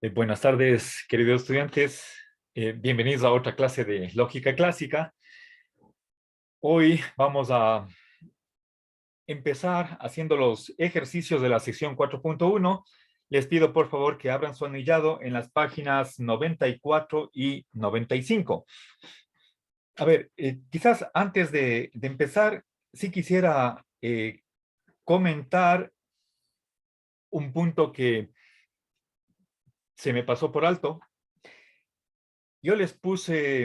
Buenas tardes, queridos estudiantes. Bienvenidos a otra clase de lógica clásica. Hoy vamos a empezar haciendo los ejercicios de la sección 4.1. Les pido por favor que abran su anillado en las páginas 94 y 95. A ver, quizás antes de empezar, sí quisiera comentar un punto que se me pasó por alto. Yo les puse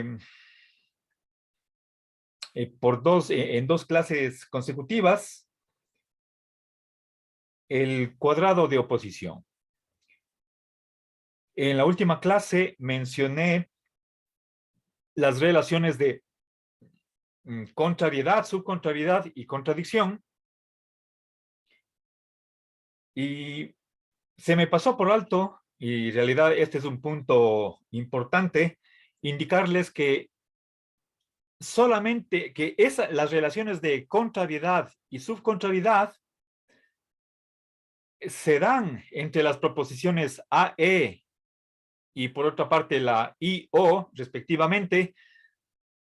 en dos clases consecutivas el cuadrado de oposición. En la última clase mencioné las relaciones de contrariedad, subcontrariedad y contradicción, y se me pasó por alto, y en realidad este es un punto importante, indicarles que solamente que las relaciones de contrariedad y subcontrariedad se dan entre las proposiciones AE y por otra parte la IO, respectivamente,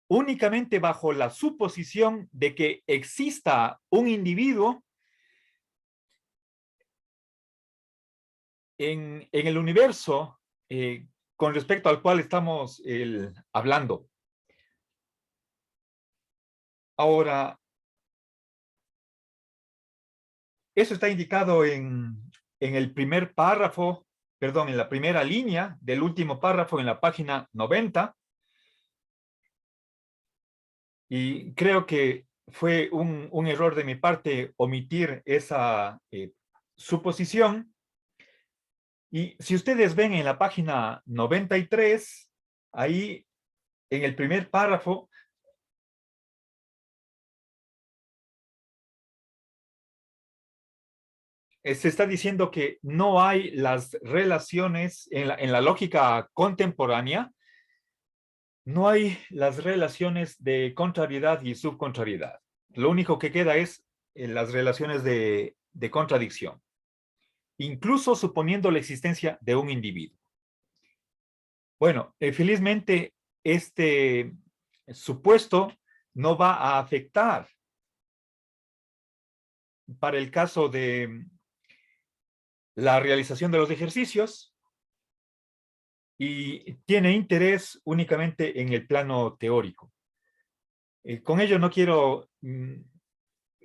únicamente bajo la suposición de que exista un individuo en el universo con respecto al cual estamos hablando. Ahora, eso está indicado en el primer párrafo, perdón, en la primera línea del último párrafo en la página 90. Y creo que fue un error de mi parte omitir esa suposición. Y si ustedes ven en la página 93, ahí en el primer párrafo, se está diciendo que no hay las relaciones en la lógica contemporánea, no hay las relaciones de contrariedad y subcontrariedad. Lo único que queda es las relaciones de contradicción, incluso suponiendo la existencia de un individuo. Bueno, felizmente este supuesto no va a afectar para el caso de la realización de los ejercicios y tiene interés únicamente en el plano teórico. Con ello no quiero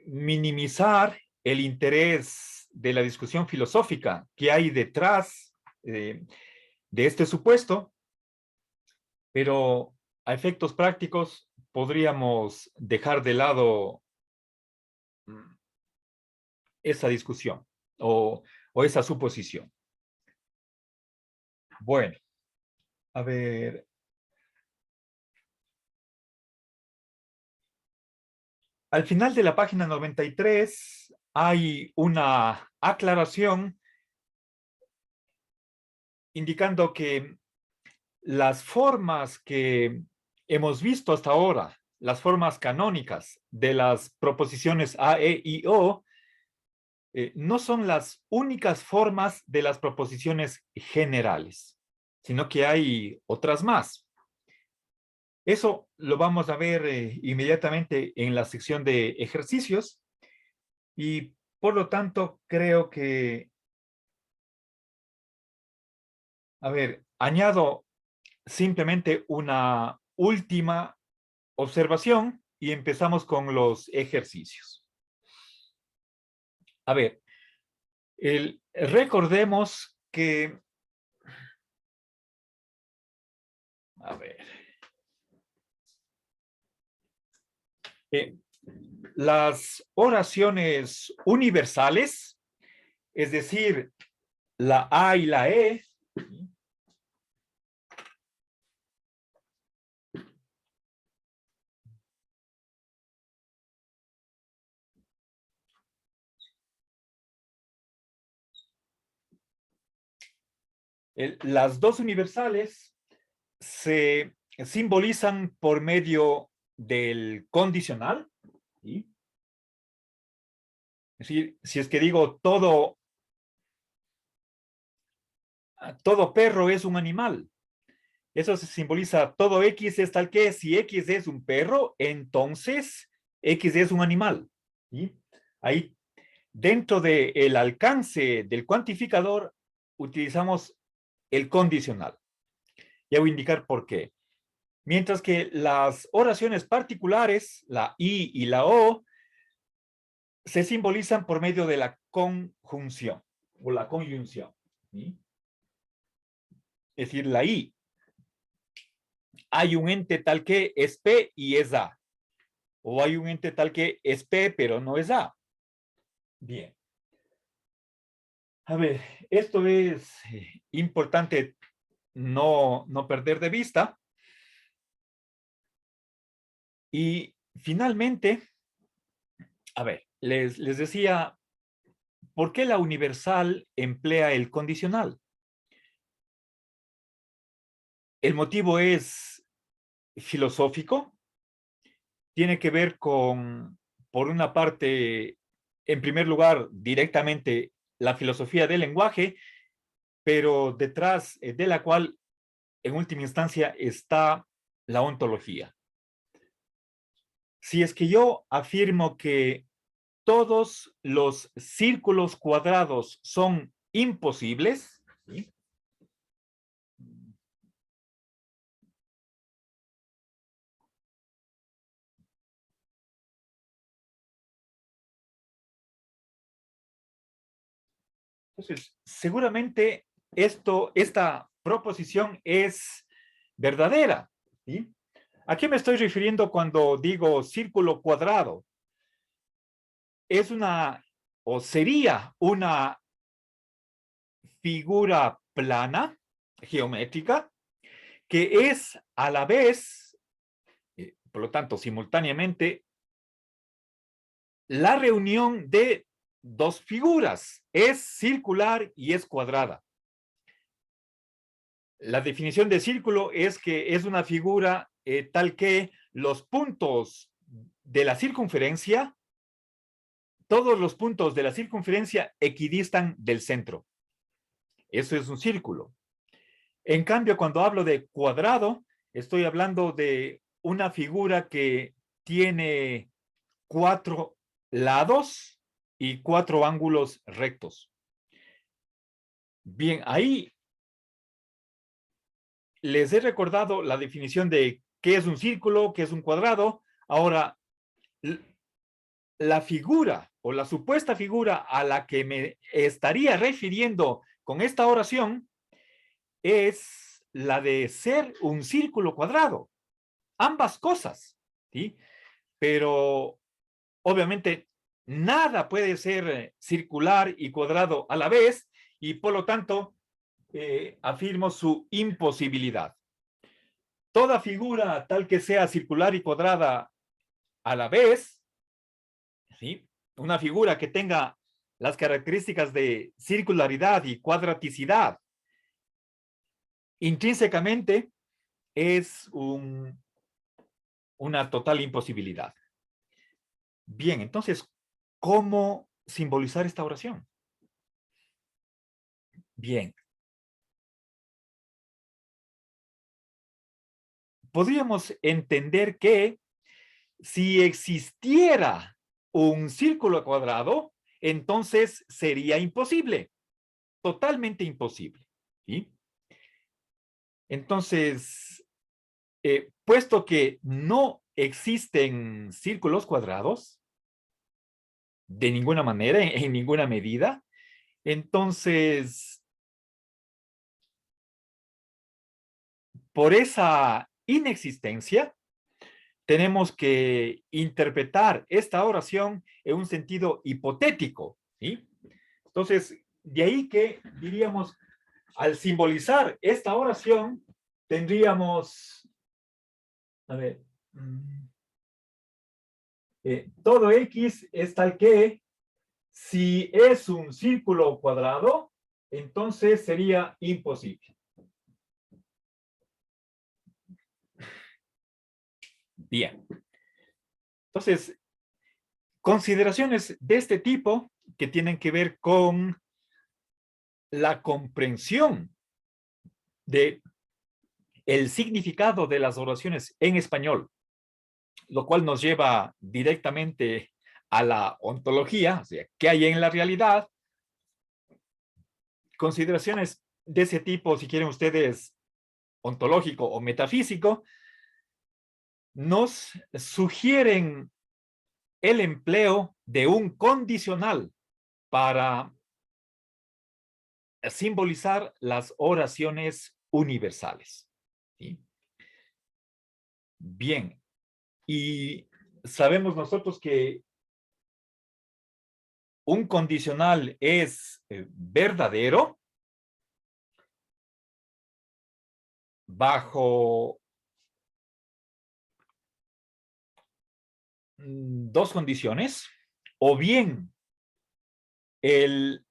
minimizar el interés de la discusión filosófica que hay detrás de este supuesto, pero a efectos prácticos podríamos dejar de lado esa discusión o esa suposición. Bueno, a ver. Al final de la página 93 hay una aclaración indicando que las formas que hemos visto hasta ahora, las formas canónicas de las proposiciones A, E y O, no son las únicas formas de las proposiciones generales, sino que hay otras más. Eso lo vamos a ver inmediatamente en la sección de ejercicios y por lo tanto creo que, a ver, añado simplemente una última observación y empezamos con los ejercicios. A ver, recordemos que, a ver, las oraciones universales, es decir, la A y la E, las dos universales se simbolizan por medio del condicional, ¿sí? Es decir, si es que digo todo todo perro es un animal. Eso se simboliza, todo X es tal que si X es un perro, entonces X es un animal. ¿Sí? Ahí, dentro del alcance del cuantificador, utilizamos el condicional. Ya voy a indicar por qué. Mientras que las oraciones particulares, la I y la O, se simbolizan por medio de la conjunción o la conyunción. ¿Sí? Es decir, la I. Hay un ente tal que es P y es A. O hay un ente tal que es P pero no es A. Bien. A ver, esto es importante no perder de vista. Y finalmente, a ver, les decía, ¿por qué la universal emplea el condicional? El motivo es filosófico, tiene que ver con, por una parte, en primer lugar, directamente la filosofía del lenguaje, pero detrás de la cual, en última instancia, está la ontología. Si es que yo afirmo que todos los círculos cuadrados son imposibles, ¿sí? Entonces, seguramente esta proposición es verdadera, ¿sí? ¿A qué me estoy refiriendo cuando digo círculo cuadrado? Es una, o sería una figura plana, geométrica, que es a la vez, por lo tanto, simultáneamente, la reunión de dos figuras. Es circular y es cuadrada. La definición de círculo es que es una figura tal que los puntos de la circunferencia, todos los puntos de la circunferencia equidistan del centro. Eso es un círculo. En cambio, cuando hablo de cuadrado, estoy hablando de una figura que tiene 4 lados y 4 ángulos rectos. Bien, ahí les he recordado la definición de qué es un círculo, qué es un cuadrado. Ahora, la figura o la supuesta figura a la que me estaría refiriendo con esta oración es la de ser un círculo cuadrado. Ambas cosas, ¿sí? Pero obviamente nada puede ser circular y cuadrado a la vez y por lo tanto afirmo su imposibilidad. Toda figura tal que sea circular y cuadrada a la vez, ¿sí? Una figura que tenga las características de circularidad y cuadraticidad, intrínsecamente es una total imposibilidad. Bien, entonces, ¿cómo simbolizar esta oración? Bien, podríamos entender que si existiera un círculo cuadrado, entonces sería imposible, totalmente imposible. ¿Sí? Entonces, puesto que no existen círculos cuadrados, de ninguna manera, en ninguna medida, entonces, por esa inexistencia, tenemos que interpretar esta oración en un sentido hipotético, ¿sí? Entonces, de ahí que diríamos, al simbolizar esta oración, tendríamos, a ver, todo X es tal que si es un círculo cuadrado, entonces sería imposible. Bien. Entonces, consideraciones de este tipo que tienen que ver con la comprensión de el significado de las oraciones en español, lo cual nos lleva directamente a la ontología, o sea, ¿qué hay en la realidad? Consideraciones de ese tipo, si quieren ustedes, ontológico o metafísico, nos sugieren el empleo de un condicional para simbolizar las oraciones universales. ¿Sí? Bien, y sabemos nosotros que un condicional es verdadero bajo dos condiciones, o bien el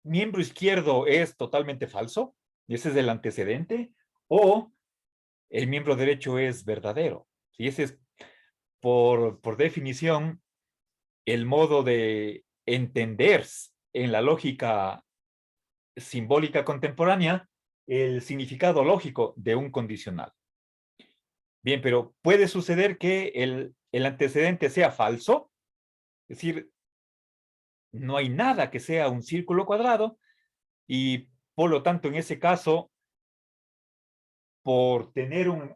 miembro izquierdo es totalmente falso, y ese es el antecedente, o el miembro derecho es verdadero. Y ese es, por definición, el modo de entender en la lógica simbólica contemporánea el significado lógico de un condicional. Bien, pero puede suceder que el antecedente sea falso, es decir, no hay nada que sea un círculo cuadrado y por lo tanto en ese caso, por tener un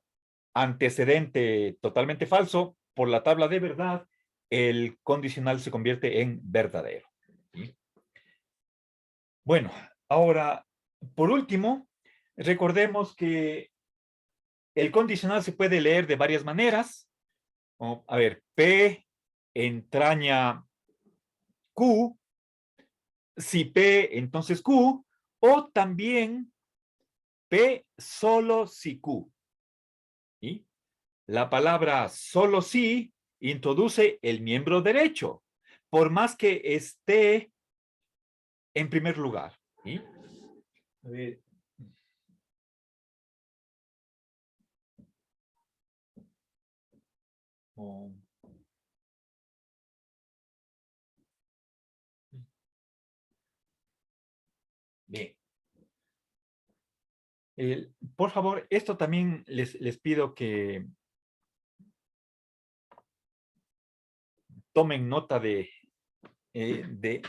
antecedente totalmente falso, por la tabla de verdad, el condicional se convierte en verdadero. ¿Sí? Bueno, ahora, por último, recordemos que el condicional se puede leer de varias maneras. A ver, P entraña Q, si P, entonces Q, o también P solo si Q. ¿Sí? La palabra solo si introduce el miembro derecho, por más que esté en primer lugar. ¿Sí? A ver. Oh. Bien. Por favor, esto también les pido que tomen nota eh, de,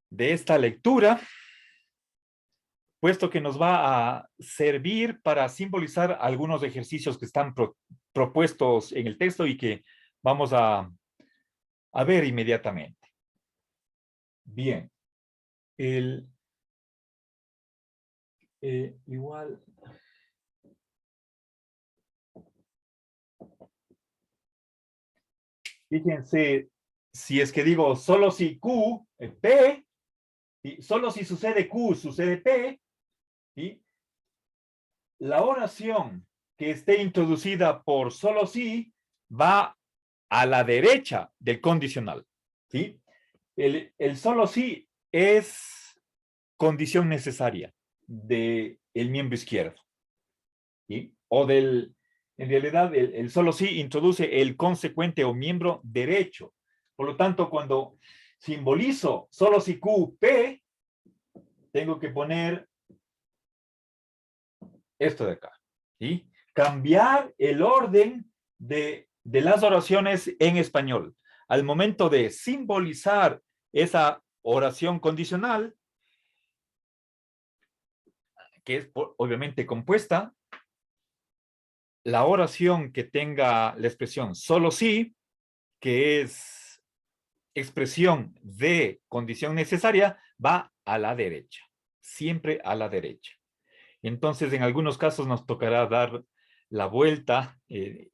de esta lectura, puesto que nos va a servir para simbolizar algunos ejercicios que están propuestos en el texto y que vamos a ver inmediatamente. Bien. El, igual. Fíjense, si es que digo solo si Q, P, y solo si sucede Q, sucede P, y la oración que esté introducida por solo si va a la derecha del condicional. ¿Sí? El solo si es condición necesaria del miembro izquierdo. ¿Sí? En realidad, el solo si introduce el consecuente o miembro derecho. Por lo tanto, cuando simbolizo solo si Q, P, tengo que poner esto de acá. ¿Sí? Cambiar el orden de las oraciones en español. Al momento de simbolizar esa oración condicional, que es obviamente compuesta, la oración que tenga la expresión solo sí, que es expresión de condición necesaria, va a la derecha, siempre a la derecha. Entonces, en algunos casos nos tocará dar la vuelta,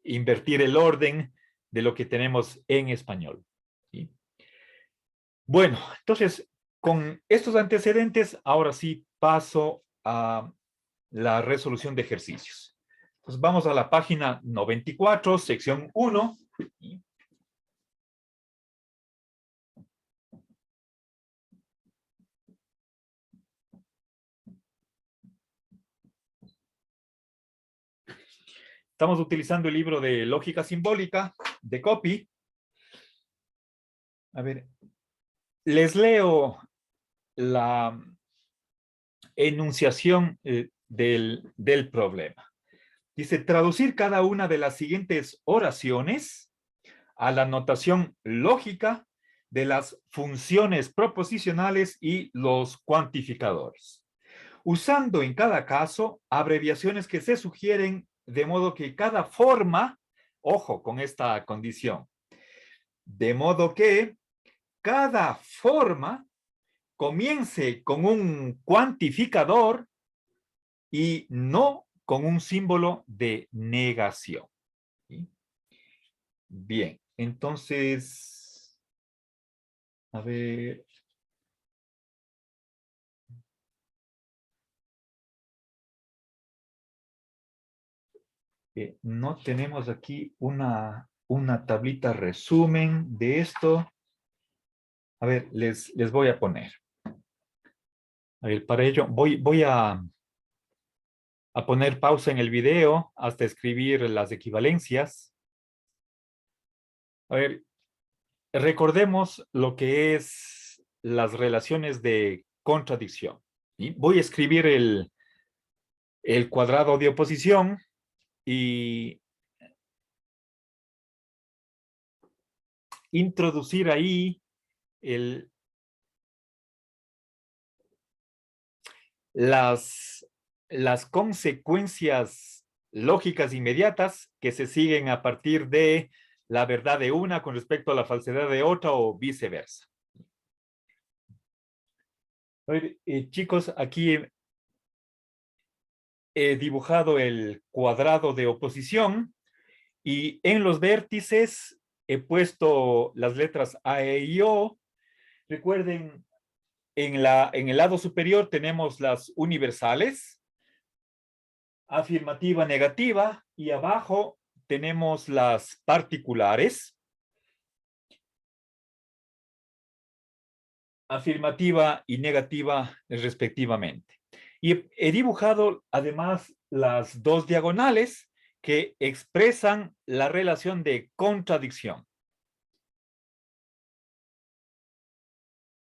invertir el orden de lo que tenemos en español. ¿Sí? Bueno, entonces, con estos antecedentes, ahora sí paso a la resolución de ejercicios. Entonces, vamos a la página 94, sección 1. Estamos utilizando el libro de lógica simbólica de Copy. A ver, les leo la enunciación del problema. Dice, traducir cada una de las siguientes oraciones a la notación lógica de las funciones proposicionales y los cuantificadores, usando en cada caso abreviaciones que se sugieren de modo que cada forma, ojo con esta condición, de modo que cada forma comience con un cuantificador y no con un símbolo de negación. ¿Sí? Bien, entonces, a ver. No tenemos aquí una tablita resumen de esto. A ver, les voy a poner. A ver, para ello voy a poner pausa en el video hasta escribir las equivalencias. A ver, recordemos lo que es las relaciones de contradicción. ¿Sí? Voy a escribir el cuadrado de oposición y introducir ahí las consecuencias lógicas inmediatas que se siguen a partir de la verdad de una con respecto a la falsedad de otra o viceversa. A ver, chicos, aquí he dibujado el cuadrado de oposición y en los vértices he puesto las letras A, E y O. Recuerden, en el lado superior tenemos las universales, afirmativa, negativa, y abajo tenemos las particulares, afirmativa y negativa respectivamente. Y he dibujado además las dos diagonales que expresan la relación de contradicción.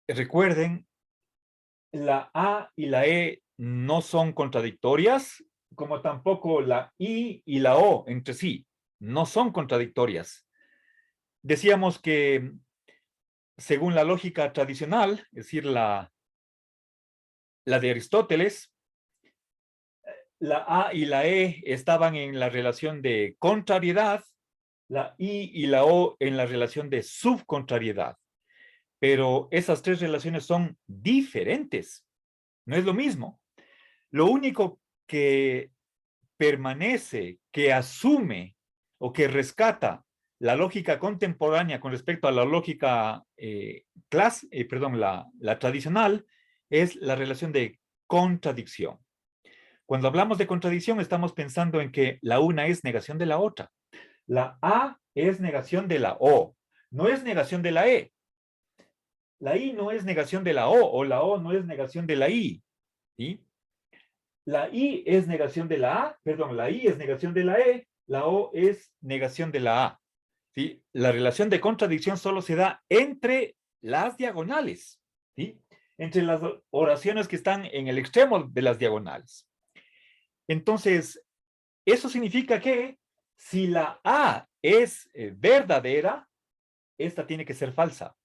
Recuerden, la A y la E no son contradictorias, como tampoco la I y la O entre sí no son contradictorias. Decíamos que según la lógica tradicional, es decir, la de Aristóteles, la A y la E estaban en la relación de contrariedad, la I y la O en la relación de subcontrariedad. Pero esas tres relaciones son diferentes, no es lo mismo. Lo único que permanece, que asume o que rescata la lógica contemporánea con respecto a la lógica la tradicional, es la relación de contradicción. Cuando hablamos de contradicción, estamos pensando en que la una es negación de la otra. La A es negación de la O, no es negación de la E. La I no es negación de la O la O no es negación de la I. ¿Sí? La I es negación de la A, perdón, la I es negación de la E, la O es negación de la A. ¿Sí? La relación de contradicción solo se da entre las diagonales, ¿sí? Entre las oraciones que están en el extremo de las diagonales. Entonces, eso significa que si la A es verdadera, esta tiene que ser falsa.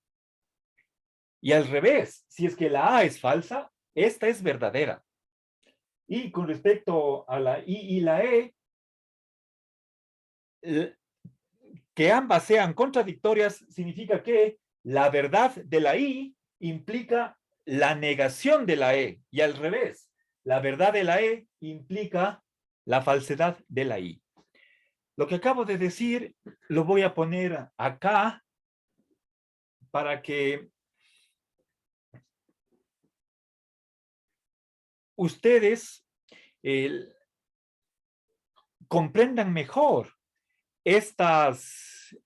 Y al revés, si es que la A es falsa, esta es verdadera. Y con respecto a la I y la E, que ambas sean contradictorias significa que la verdad de la I implica la negación de la E y al revés, la verdad de la E implica la falsedad de la I. Lo que acabo de decir lo voy a poner acá para que ustedes comprendan mejor. Estas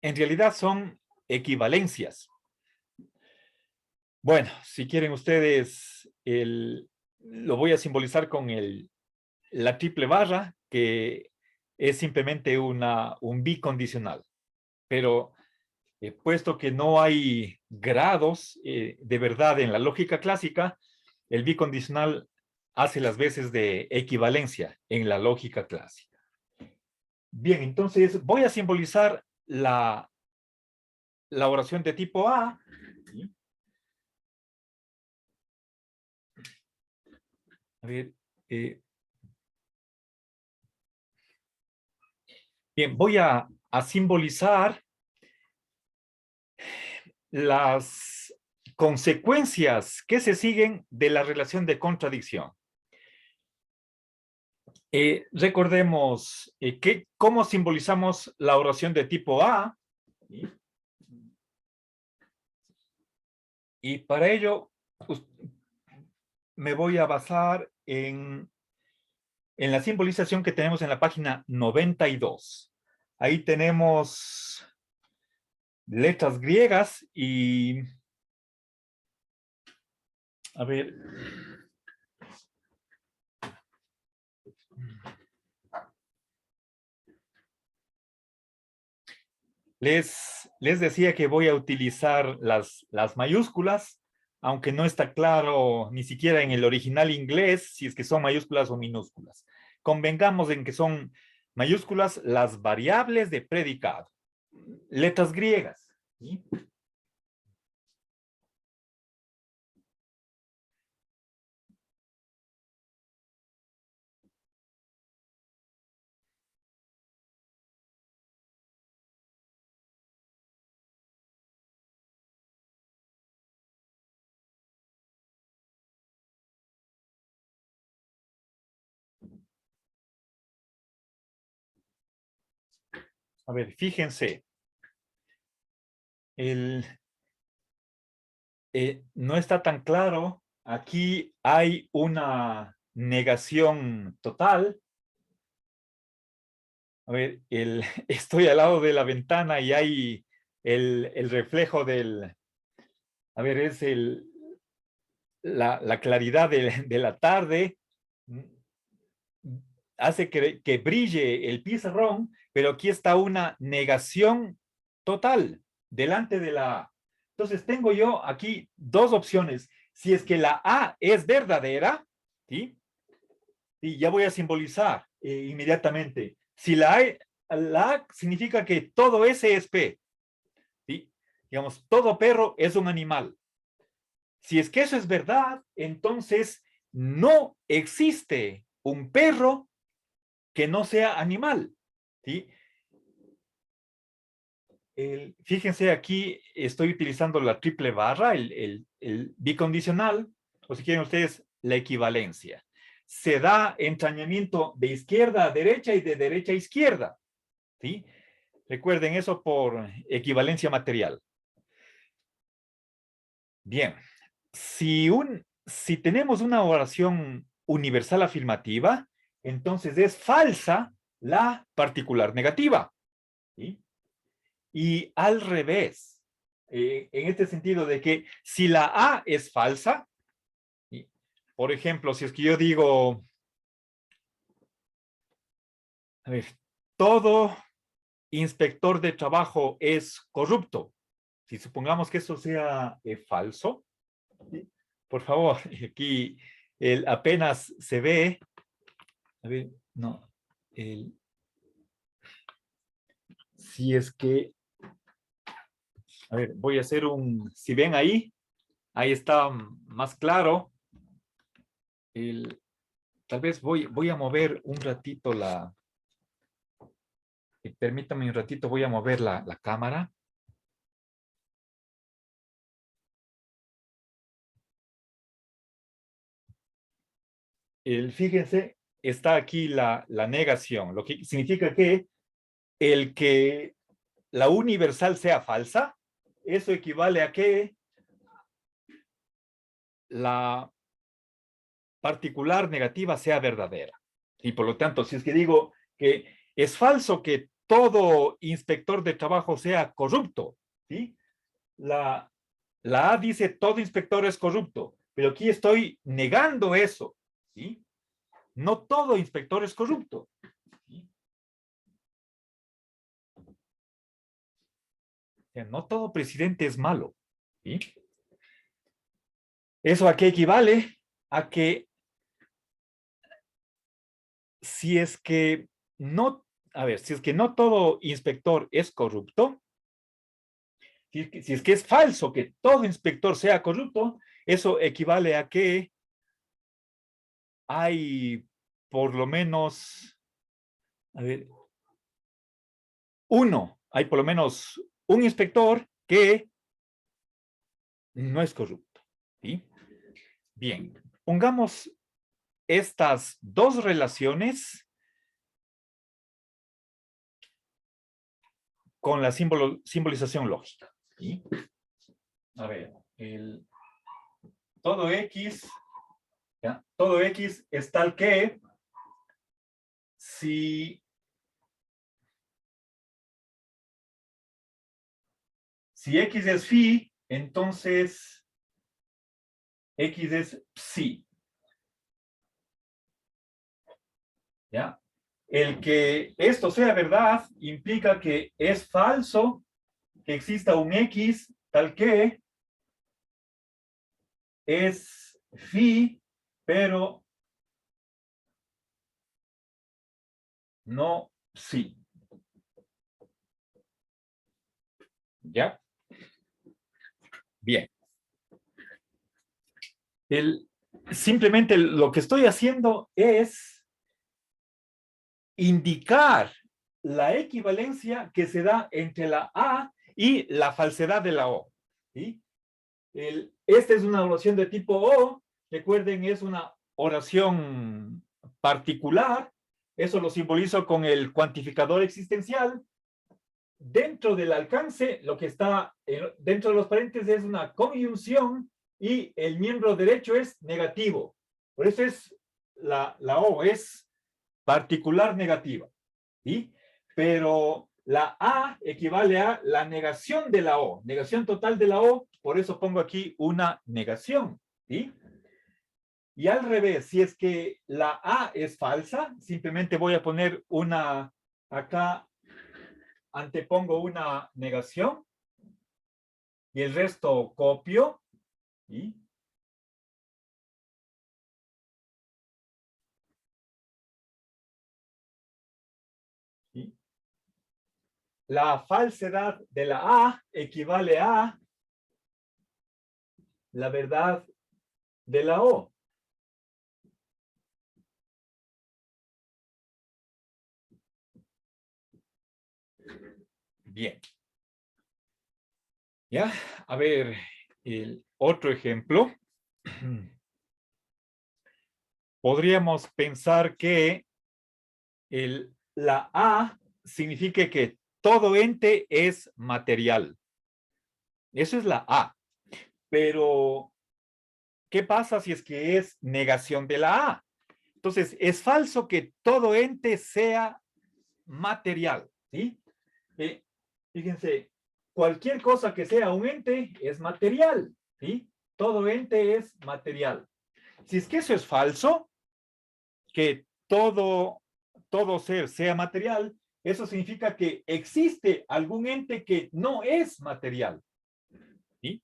en realidad son equivalencias. Bueno, si quieren ustedes, lo voy a simbolizar con la triple barra, que es simplemente un bicondicional. Pero puesto que no hay grados de verdad en la lógica clásica, el bicondicional hace las veces de equivalencia en la lógica clásica. Bien, entonces voy a simbolizar la oración de tipo A. A ver, bien, voy a simbolizar las consecuencias que se siguen de la relación de contradicción. Recordemos cómo simbolizamos la oración de tipo A. Y para ello me voy a basar en la simbolización que tenemos en la página 92. Ahí tenemos letras griegas y, a ver, les decía que voy a utilizar las mayúsculas, aunque no está claro ni siquiera en el original inglés si es que son mayúsculas o minúsculas. Convengamos en que son mayúsculas las variables de predicado, letras griegas, ¿sí? A ver, fíjense, no está tan claro. Aquí hay una negación total. A ver, estoy al lado de la ventana y hay el reflejo del... A ver, es la claridad de la tarde. Hace que brille el pizarrón, pero aquí está una negación total delante de la A. Entonces tengo yo aquí dos opciones. Si es que la A es verdadera, ¿sí? Y ya voy a simbolizar inmediatamente. Si la A significa que todo S es P, ¿sí? Digamos, todo perro es un animal. Si es que eso es verdad, entonces no existe un perro que no sea animal, ¿sí? Fíjense aquí, estoy utilizando la triple barra, el bicondicional, o si quieren ustedes, la equivalencia. Se da entrañamiento de izquierda a derecha y de derecha a izquierda, ¿sí? Recuerden eso por equivalencia material. Bien, si tenemos una oración universal afirmativa, entonces es falsa la particular negativa, ¿sí? Y al revés, en este sentido de que si la A es falsa, ¿sí? Por ejemplo, si es que yo digo, a ver, todo inspector de trabajo es corrupto. Si supongamos que eso sea falso, ¿sí? Por favor, aquí apenas se ve, a ver, no, si es que, a ver, voy a hacer si ven ahí está más claro. Tal vez voy a mover un ratito permítame un ratito, voy a mover la cámara. Fíjense, está aquí la negación, lo que significa que que la universal sea falsa, eso equivale a que la particular negativa sea verdadera. Y por lo tanto, si es que digo que es falso que todo inspector de trabajo sea corrupto, ¿sí? La A dice todo inspector es corrupto, pero aquí estoy negando eso, ¿sí? No todo inspector es corrupto, ¿sí? sea, no todo presidente es malo. ¿Sí? ¿Eso a qué equivale? A que si es que no, a ver, si es que no todo inspector es corrupto, si es que es falso que todo inspector sea corrupto, eso equivale a que hay por lo menos, a ver, hay por lo menos un inspector que no es corrupto. ¿Sí? Bien, pongamos estas dos relaciones con la simbolización lógica. ¿Sí? A ver, todo X, ¿ya? Todo X es tal que si X es phi, entonces X es psi. ¿Ya? El que esto sea verdad implica que es falso que exista un X tal que es phi, pero no psi. ¿Ya? Bien. Simplemente lo que estoy haciendo es indicar la equivalencia que se da entre la A y la falsedad de la O. ¿Sí? Esta es una oración de tipo O. Recuerden, es una oración particular. Eso lo simbolizo con el cuantificador existencial. Dentro del alcance, lo que está dentro de los paréntesis es una conjunción y el miembro derecho es negativo. Por eso es la O es particular negativa. ¿Sí? Pero la A equivale a la negación de la O, negación total de la O, por eso pongo aquí una negación. ¿Sí? Y al revés, si es que la A es falsa, simplemente voy a poner una, acá antepongo una negación y el resto copio. ¿Sí? ¿Sí? La falsedad de la A equivale a la verdad de la O. Bien. Ya, a ver, el otro ejemplo. Podríamos pensar que la A significa que todo ente es material. Eso es la A. Pero, ¿qué pasa si es que es negación de la A? Entonces, es falso que todo ente sea material. ¿Sí? Fíjense, cualquier cosa que sea un ente es material. ¿Sí? Todo ente es material. Si es que eso es falso, que todo ser sea material, eso significa que existe algún ente que no es material. ¿Sí?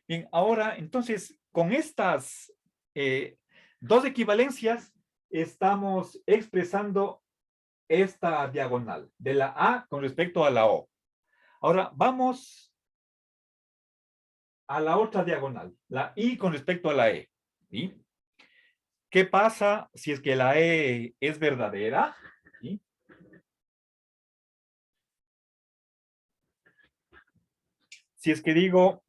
Bien, ahora, entonces, con estas dos equivalencias, estamos expresando esta diagonal de la A con respecto a la O. Ahora, vamos a la otra diagonal, la I con respecto a la E. ¿Sí? ¿Qué pasa si es que la E es verdadera? ¿Sí? Si es que digo,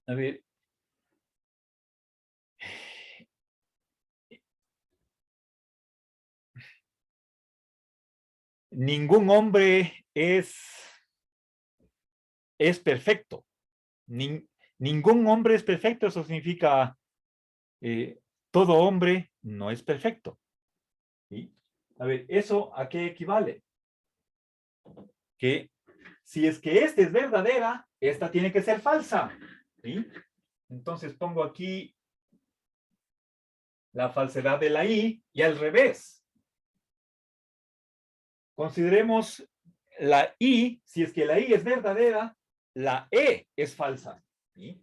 a ver, ningún hombre es perfecto. Ningún hombre es perfecto, eso significa eh, todo hombre no es perfecto. ¿Sí? A ver, ¿eso a qué equivale? Que si es que esta es verdadera, esta tiene que ser falsa. ¿Sí? Entonces pongo aquí la falsedad de la I y al revés. Consideremos la I, si es que la I es verdadera, la E es falsa. ¿Sí?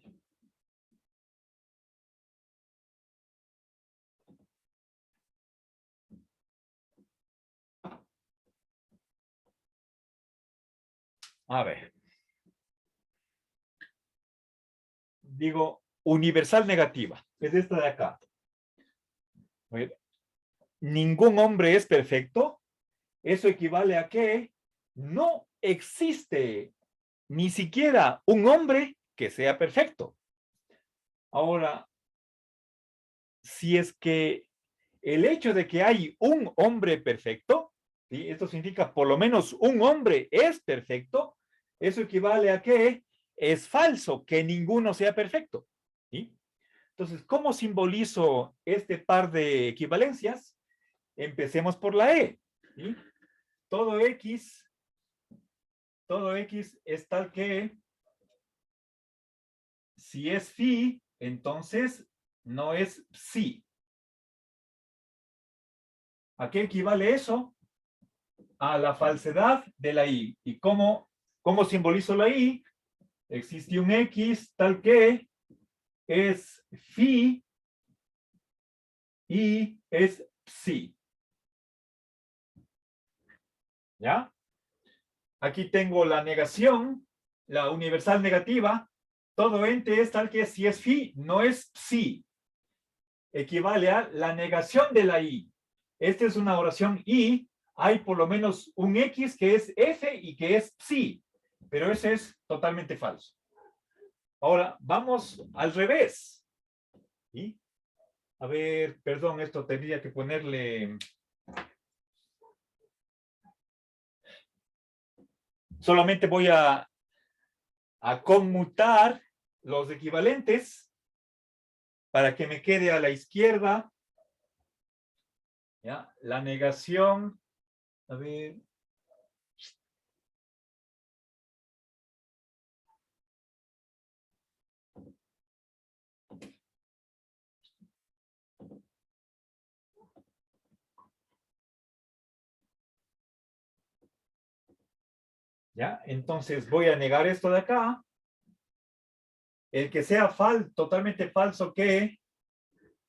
A ver. Digo, universal negativa. Es esta de acá. A ver, ningún hombre es perfecto. Eso equivale a que no existe ni siquiera un hombre que sea perfecto. Ahora, si es que el hecho de que hay un hombre perfecto, ¿sí? Esto significa por lo menos un hombre es perfecto, eso equivale a que es falso que ninguno sea perfecto. ¿Sí? Entonces, ¿cómo simbolizo este par de equivalencias? Empecemos por la E. ¿Sí? Todo X es tal que si es phi, entonces no es psi. ¿A qué equivale eso? A la falsedad de la I. ¿Y cómo simbolizo la I? Existe un X tal que es phi y es psi. ¿Ya? Aquí tengo la negación, la universal negativa. Todo ente es tal que si es phi, no es psi. Equivale a la negación de la I. Esta es una oración I. Hay por lo menos un X que es F y que es psi. Pero ese es totalmente falso. Ahora, vamos al revés. ¿Sí? A ver, perdón, esto tendría que ponerle... Solamente voy a conmutar los equivalentes para que me quede a la izquierda. ¿Ya? La negación. A ver. ¿Ya? Entonces voy a negar esto de acá. El que sea totalmente falso que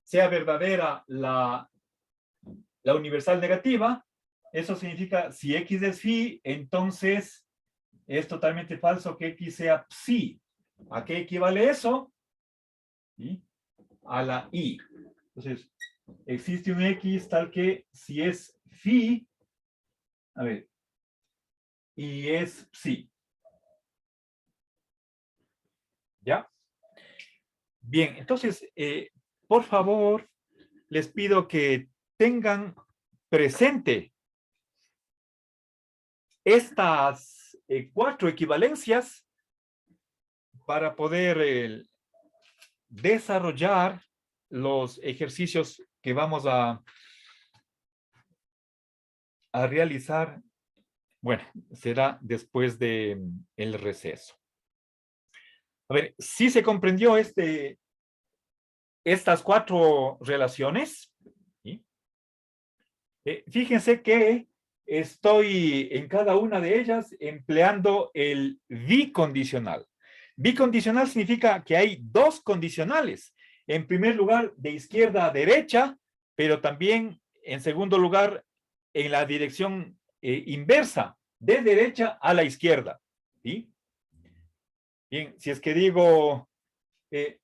sea verdadera la universal negativa, eso significa si X es phi, entonces es totalmente falso que X sea psi. ¿A qué equivale eso? ¿Sí? A la I. Entonces, existe un X tal que si es phi, a ver, y es psi. ¿Ya? Bien, entonces, por favor, les pido que tengan presente estas 4 equivalencias para poder desarrollar los ejercicios que vamos a realizar. Bueno, será después de el receso. A ver, ¿sí se comprendió estas 4 relaciones? ¿Sí? Fíjense que estoy en cada una de ellas empleando el bicondicional. Bicondicional significa que hay 2 condicionales. En primer lugar, de izquierda a derecha, pero también en segundo lugar, en la dirección inversa, de derecha a la izquierda. ¿Sí? Bien, si es que digo, eh,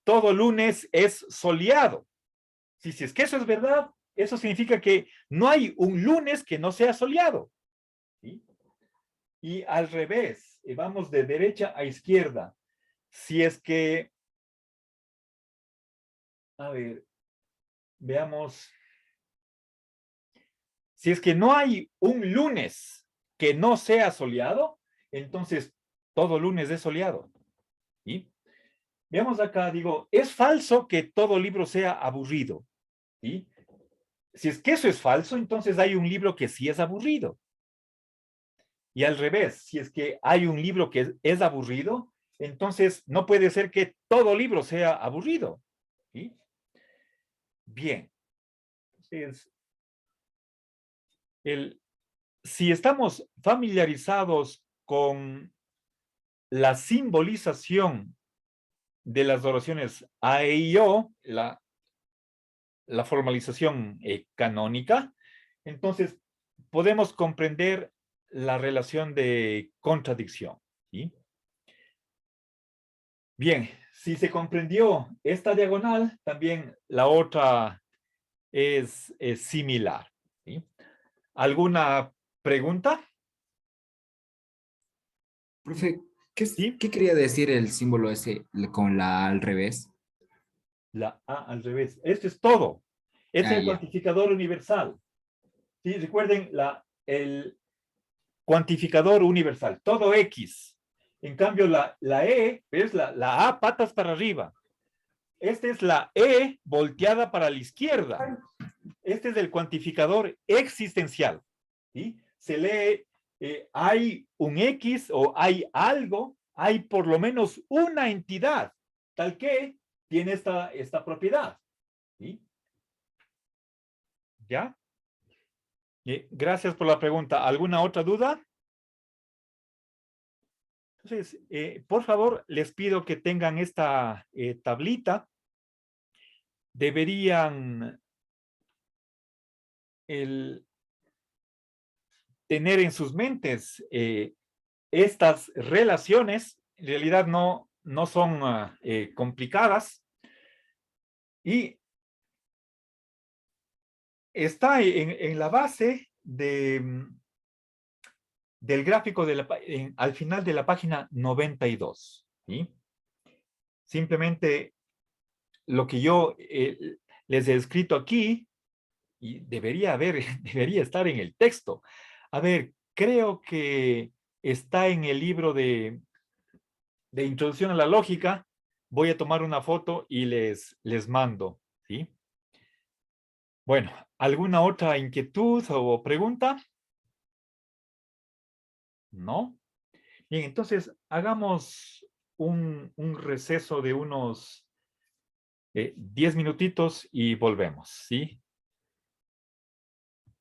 todo lunes es soleado. Si es que eso es verdad, eso significa que no hay un lunes que no sea soleado. ¿Sí? Y al revés, vamos de derecha a izquierda. Si es que, a ver, veamos, si es que no hay un lunes que no sea soleado, entonces todo lunes es soleado. ¿Sí? Veamos acá, digo, es falso que todo libro sea aburrido. ¿Sí? Si es que eso es falso, entonces hay un libro que sí es aburrido. Y al revés, si es que hay un libro que es aburrido, entonces no puede ser que todo libro sea aburrido. ¿Sí? Bien. Entonces, el si estamos familiarizados con la simbolización de las oraciones A, E, I, O, la formalización canónica, entonces podemos comprender la relación de contradicción, ¿sí? Bien, si se comprendió esta diagonal, también la otra es similar, ¿sí? ¿Alguna pregunta? Profe, ¿Sí? ¿qué quería decir el símbolo ese con la al revés? La A al revés. Esto es todo. Es Ah, el ya. cuantificador universal. ¿Sí? Recuerden el cuantificador universal, todo X. En cambio, la E es la A patas para arriba. Esta es la E volteada para la izquierda. Este es el cuantificador existencial. ¿Sí? Se lee, hay un X o hay algo, hay por lo menos una entidad, tal que tiene esta propiedad. ¿Sí? ¿Ya? Gracias por la pregunta. ¿Alguna otra duda? Entonces, por favor, les pido que tengan esta tablita. Deberían tener en sus mentes estas relaciones. En realidad no son complicadas. Y está en la base del gráfico al final de la página 92. ¿Sí? Simplemente lo que yo les he escrito aquí, y debería estar en el texto. A ver, creo que está en el libro de Introducción a la Lógica. Voy a tomar una foto y les mando, ¿sí? Bueno, ¿alguna otra inquietud o pregunta? ¿No? Bien, entonces hagamos un receso de unos 10 minutitos y volvemos, ¿sí?